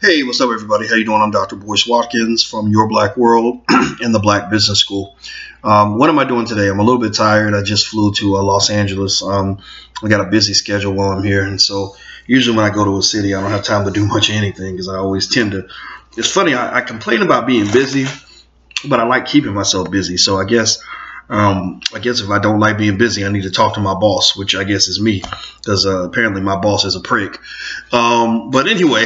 Hey, what's up, everybody? How you doing? I'm Dr. Boyce Watkins from Your Black World and the Black Business School. What am I doing today? I'm a little bit tired. I just flew to Los Angeles. I got a busy schedule while I'm here, and so usually when I go to a city, I don't have time to do much of anything because I always tend to. It's funny. I complain about being busy, but I like keeping myself busy. So I guess if I don't like being busy, I need to talk to my boss, which I guess is me, because apparently my boss is a prick. But anyway,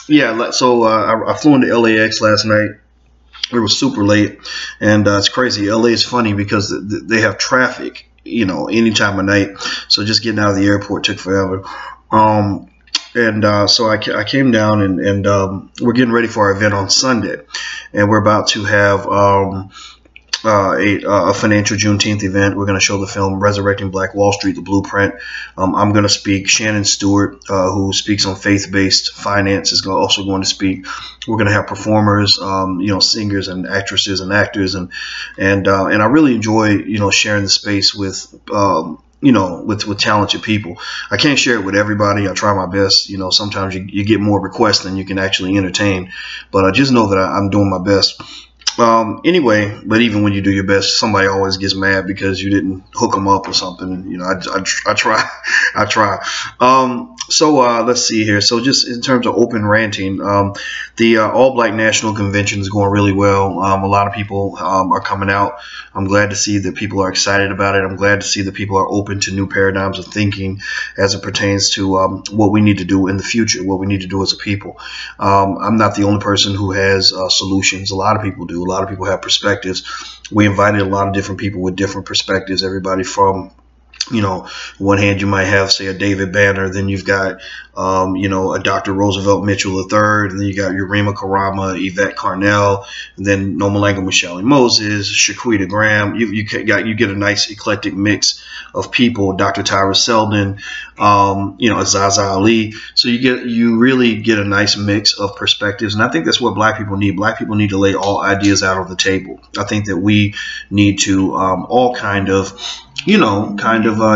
yeah. So I flew into LAX last night. It was super late, and it's crazy. LA is funny because they have traffic, any time of night. So just getting out of the airport took forever. So I came down, and we're getting ready for our event on Sunday, and we're about to have a financial Juneteenth event. We're going to show the film Resurrecting Black Wall Street, the blueprint. I'm going to speak. Shannon Stewart, who speaks on faith-based finance, is also going to speak. We're going to have performers, singers and actresses and actors, and I really enjoy, sharing the space with, with talented people. I can't share it with everybody. I try my best. Sometimes you get more requests than you can actually entertain, but I just know that I'm doing my best. Anyway, but even when you do your best, somebody always gets mad because you didn't hook them up or something. I try. So let's see here. So just in terms of open ranting, the All Black National Convention is going really well. A lot of people are coming out. I'm glad to see that people are excited about it. I'm glad to see that people are open to new paradigms of thinking as it pertains to what we need to do in the future, what we need to do as a people. I'm not the only person who has solutions. A lot of people do. A lot of people have perspectives. We invited a lot of different people with different perspectives. Everybody from, one hand you might have, say, a David Banner, then you've got, a Dr. Roosevelt Mitchell III, and then you got Urema Karama, Yvette Carnell, and then Nomalanga Michelle Moses, Shaquita Graham. You get a nice eclectic mix of people. Dr. Tyra Selden, Azaza Ali. So you really get a nice mix of perspectives, and I think that's what Black people need. Black people need to lay all ideas out on the table. I think that we need to all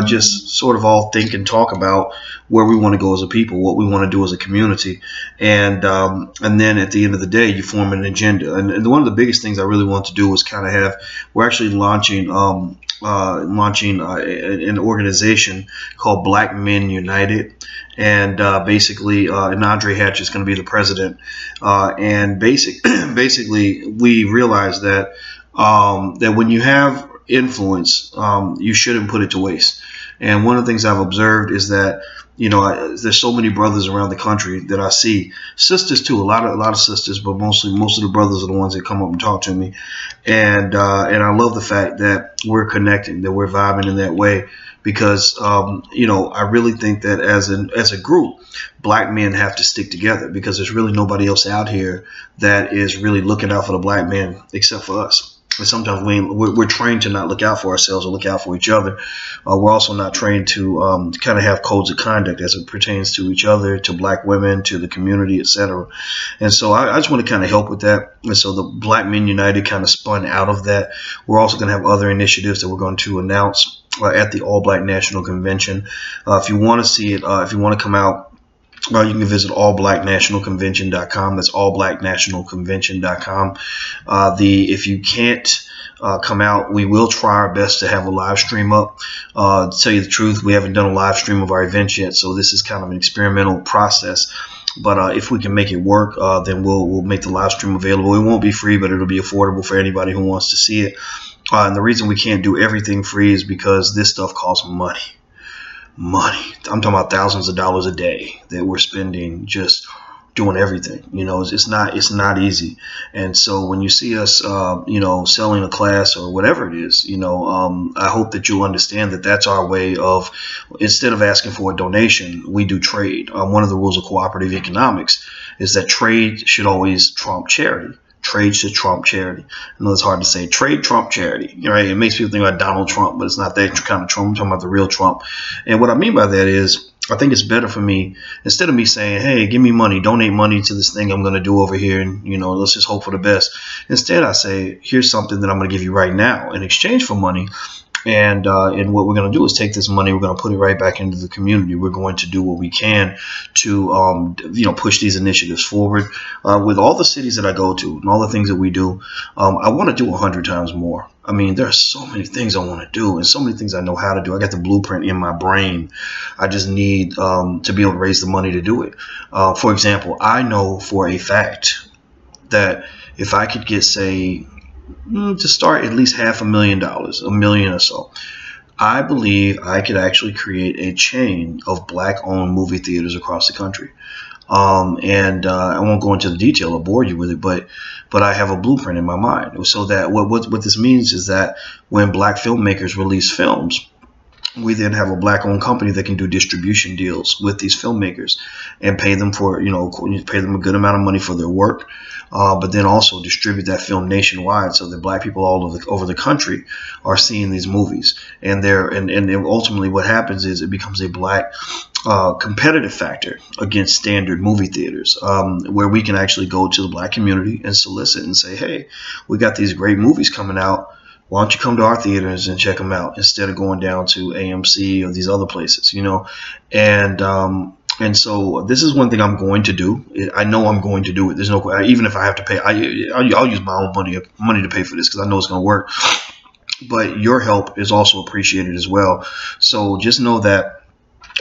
just sort of all think and talk about where we want to go as a people, what we want to do as a community, and then at the end of the day, you form an agenda. And one of the biggest things I really want to do is kind of we're actually launching an organization called Black Men United, and basically, and Andre Hatch is going to be the president, and basically, we realize that when you have influence, you shouldn't put it to waste. And one of the things I've observed is that there's so many brothers around the country that I see, sisters too, a lot of sisters, but most of the brothers are the ones that come up and talk to me, and I love the fact that we're connecting, that we're vibing in that way, because I really think that as a group, Black men have to stick together, because there's really nobody else out here that is really looking out for the Black men except for us. And sometimes we're trained to not look out for ourselves or look out for each other. We're also not trained to kind of have codes of conduct as it pertains to each other, to Black women, to the community, etc. And so I just want to kind of help with that. And so the Black Men United kind of spun out of that. We're also going to have other initiatives that we're going to announce at the All Black National Convention. If you want to see it, if you want to come out, you can visit allblacknationalconvention.com. That's allblacknationalconvention.com. If you can't come out, we will try our best to have a live stream up. To tell you the truth, we haven't done a live stream of our event yet, so this is kind of an experimental process. But if we can make it work, then we'll make the live stream available. It won't be free, but it'll be affordable for anybody who wants to see it. And the reason we can't do everything free is because this stuff costs money. I'm talking about thousands of dollars a day that we're spending just doing everything. It's not easy. And so when you see us, selling a class or whatever it is, I hope that you'll understand that that's our way of, instead of asking for a donation, we do trade. One of the rules of cooperative economics is that trade should always trump charity. Trade should trump charity. I know it's hard to say. Trade trump charity. Right? It makes people think about Donald Trump, but it's not that kind of Trump. I'm talking about the real Trump. And what I mean by that is, I think it's better for me, instead of me saying, hey, give me money, donate money to this thing I'm going to do over here, and, let's just hope for the best. Instead, I say, here's something that I'm going to give you right now in exchange for money. And what we're going to do is take this money, we're going to put it right back into the community. We're going to do what we can to, push these initiatives forward. With all the cities that I go to and all the things that we do, I want to do 100 times more. I mean, there are so many things I want to do and so many things I know how to do. I got the blueprint in my brain. I just need to be able to raise the money to do it. For example, I know for a fact that if I could get, say, to start at least $500,000, $1 million or so, I believe I could actually create a chain of black-owned movie theaters across the country. I won't go into the detail or bore you with it, but I have a blueprint in my mind. So that what this means is that when black filmmakers release films, we then have a black-owned company that can do distribution deals with these filmmakers and pay them for, pay them a good amount of money for their work, but then also distribute that film nationwide so that black people all over the country are seeing these movies. And ultimately what happens is it becomes a black competitive factor against standard movie theaters, where we can actually go to the black community and solicit and say, hey, we got these great movies coming out. Why don't you come to our theaters and check them out instead of going down to AMC or these other places, And so this is one thing I'm going to do. I know I'm going to do it. There's no, even if I have to pay, I'll use my own money to pay for this because I know it's going to work. But your help is also appreciated as well. So just know that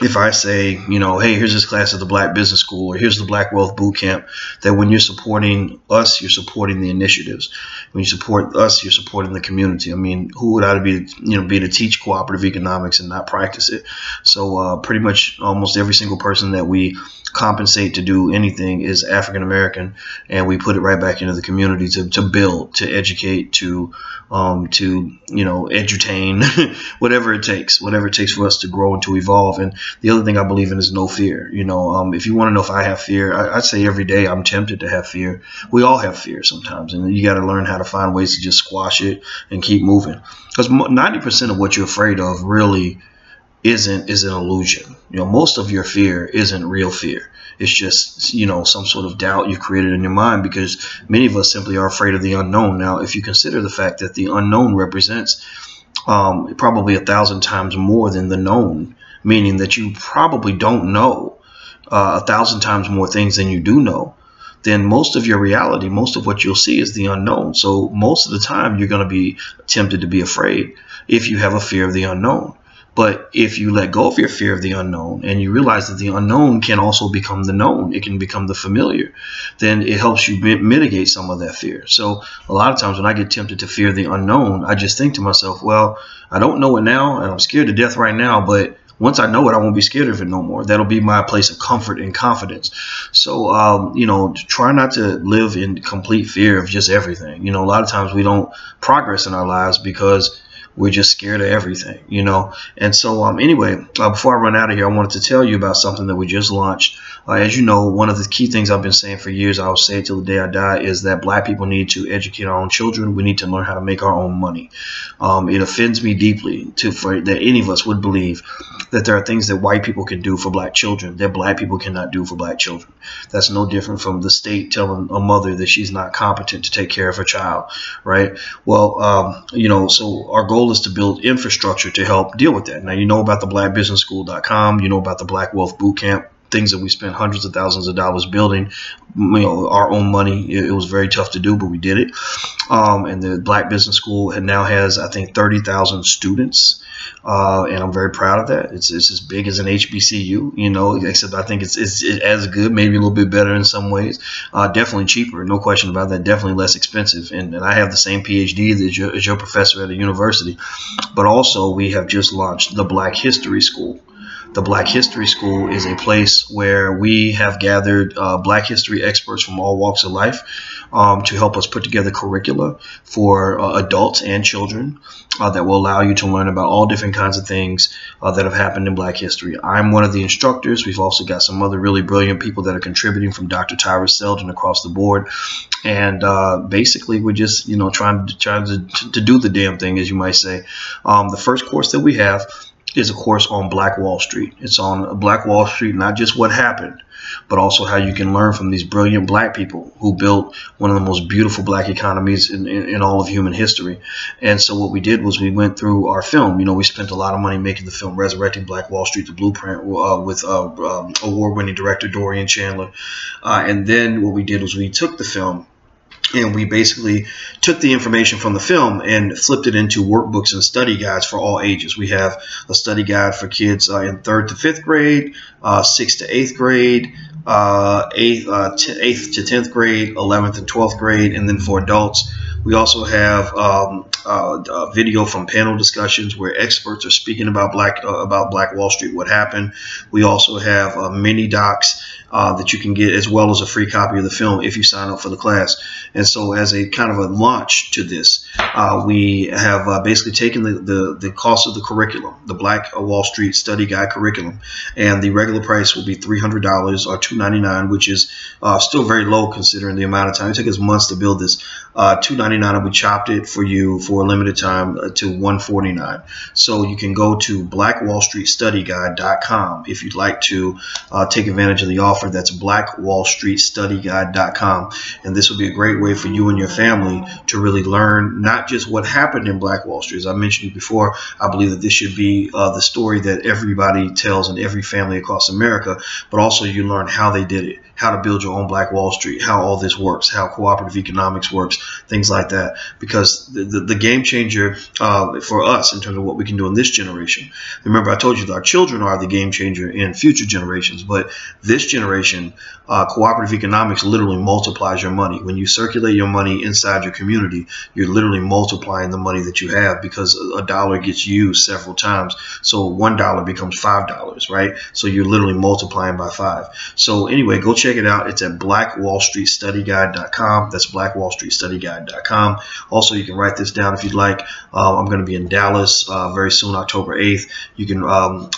if I say, hey, here's this class at the Black Business School, or here's the Black Wealth Bootcamp, that when you're supporting us, you're supporting the initiatives. When you support us, you're supporting the community. I mean, who would I be to teach cooperative economics and not practice it? So pretty much almost every single person that we compensate to do anything is African American, and we put it right back into the community to build, to educate, to edutain, whatever it takes for us to grow and to evolve. And the other thing I believe in is no fear. If you want to know if I have fear, I'd say every day I'm tempted to have fear. We all have fear sometimes, and you got to learn how to find ways to just squash it and keep moving. Because 90% of what you're afraid of really is an illusion. Most of your fear isn't real fear. It's just, some sort of doubt you've created in your mind, because many of us simply are afraid of the unknown. Now, if you consider the fact that the unknown represents probably 1,000 times more than the known, meaning that you probably don't know 1,000 times more things than you do know, then most of your reality, most of what you'll see is the unknown. So most of the time you're going to be tempted to be afraid if you have a fear of the unknown. But if you let go of your fear of the unknown and you realize that the unknown can also become the known, it can become the familiar, then it helps you mitigate some of that fear. So a lot of times when I get tempted to fear the unknown, I just think to myself, well, I don't know it now and I'm scared to death right now, but once I know it, I won't be scared of it no more. That'll be my place of comfort and confidence. So, try not to live in complete fear of just everything. A lot of times we don't progress in our lives because we're just scared of everything, And so anyway, before I run out of here, I wanted to tell you about something that we just launched. As you know, one of the key things I've been saying for years, I will say it till the day I die, is that black people need to educate our own children. We need to learn how to make our own money. It offends me deeply that any of us would believe that there are things that white people can do for black children that black people cannot do for black children. That's no different from the state telling a mother that she's not competent to take care of her child, right? Well, so our goal is to build infrastructure to help deal with that. Now, you know about the blackbusinessschool.com, you know about the Black Wealth Bootcamp, things that we spent hundreds of thousands of dollars building, our own money. It was very tough to do, but we did it. And the Black Business School now has, I think, 30,000 students. And I'm very proud of that. It's as big as an HBCU, except I think it's as good, maybe a little bit better in some ways. Definitely cheaper, no question about that. Definitely less expensive. And I have the same PhD as your professor at a university. But also, we have just launched the Black History School. The Black History School is a place where we have gathered Black history experts from all walks of life to help us put together curricula for adults and children that will allow you to learn about all different kinds of things that have happened in Black history. I'm one of the instructors. We've also got some other really brilliant people that are contributing, from Dr. Tyrus Selden across the board. And basically, we're just trying to do the damn thing, as you might say. The first course that we have is a course on Black Wall Street. It's on Black Wall Street, not just what happened, but also how you can learn from these brilliant black people who built one of the most beautiful black economies in all of human history. And so what we did was we went through our film. You know, we spent a lot of money making the film Resurrecting Black Wall Street, the blueprint, with award-winning director Dorian Chandler. And then what we did was we took the film and we basically took the information from the film and flipped it into workbooks and study guides for all ages. We have a study guide for kids in 3rd to 5th grade, 6th to 8th grade, 8th to 10th grade, 11th and 12th grade, and then for adults, we also have video from panel discussions where experts are speaking about Black Wall Street, what happened. We also have mini docs that you can get, as well as a free copy of the film if you sign up for the class. And so as a kind of a launch to this, we have basically taken the cost of the curriculum, the Black Wall Street Study Guide curriculum, and the regular price will be $300 or $299, which is still very low considering the amount of time. It took us months to build this. $299, and we chopped it for you for a limited time to $149. So you can go to blackwallstreetstudyguide.com if you'd like to take advantage of the offer. That's blackwallstreetstudyguide.com, and this will be a great way for you and your family to really learn not just what happened in Black Wall Street. As I mentioned before, I believe that this should be the story that everybody tells in every family across America, but also you learn how they did it, how to build your own Black Wall Street, how all this works, how cooperative economics works, things like that. Because the game changer for us in terms of what we can do in this generation, remember I told you that our children are the game changer in future generations, but this generation, cooperative economics literally multiplies your money. When you circulate your money inside your community, you're literally multiplying the money that you have, because a dollar gets used several times. So $1 becomes $5, right? So you're literally multiplying by 5. So anyway, go check it out. It's at blackwallstreetstudyguide.com. That's blackwallstreetstudyguide.com. Also, you can write this down if you'd like. I'm going to be in Dallas very soon, October 8th. You can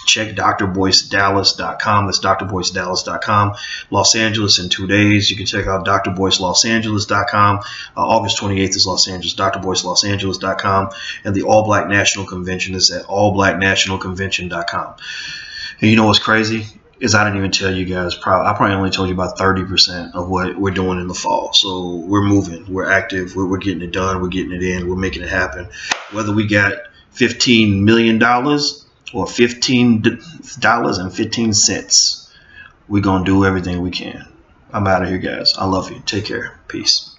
check drboycedallas.com. That's drboycedallas.com. Los Angeles in 2 days. You can check out drboycelosangeles.com. August 28th is Los Angeles. drboycelosangeles.com. And the All Black National Convention is at allblacknationalconvention.com. And you know what's crazy is I didn't even tell you guys. I probably only told you about 30% of what we're doing in the fall. So we're moving, we're active, we're getting it done, we're getting it in, we're making it happen. Whether we got $15 million or $15.15, we're gonna do everything we can. I'm out of here, guys. I love you. Take care. Peace.